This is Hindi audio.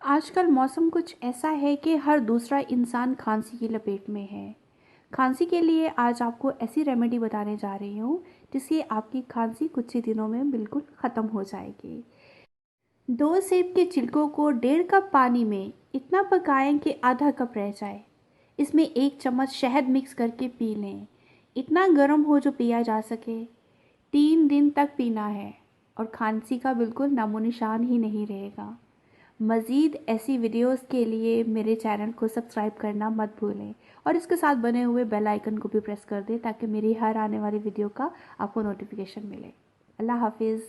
आजकल मौसम कुछ ऐसा है कि हर दूसरा इंसान खांसी की लपेट में है। खांसी के लिए आज आपको ऐसी रेमेडी बताने जा रही हूँ जिससे आपकी खांसी कुछ ही दिनों में बिल्कुल ख़त्म हो जाएगी। 2 सेब के छिलकों को 1.5 कप पानी में इतना पकाएं कि आधा कप रह जाए। इसमें 1 चम्मच शहद मिक्स करके पी लें। इतना गर्म हो जो पिया जा सके। 3 दिन तक पीना है और खांसी का बिल्कुल नामो निशान ही नहीं रहेगा। मज़ीद ऐसी वीडियोस के लिए मेरे चैनल को सब्सक्राइब करना मत भूलें और इसके साथ बने हुए बेल आइकन को भी प्रेस कर दें ताकि मेरी हर आने वाली वीडियो का आपको नोटिफिकेशन मिले। अल्लाह हाफिज़।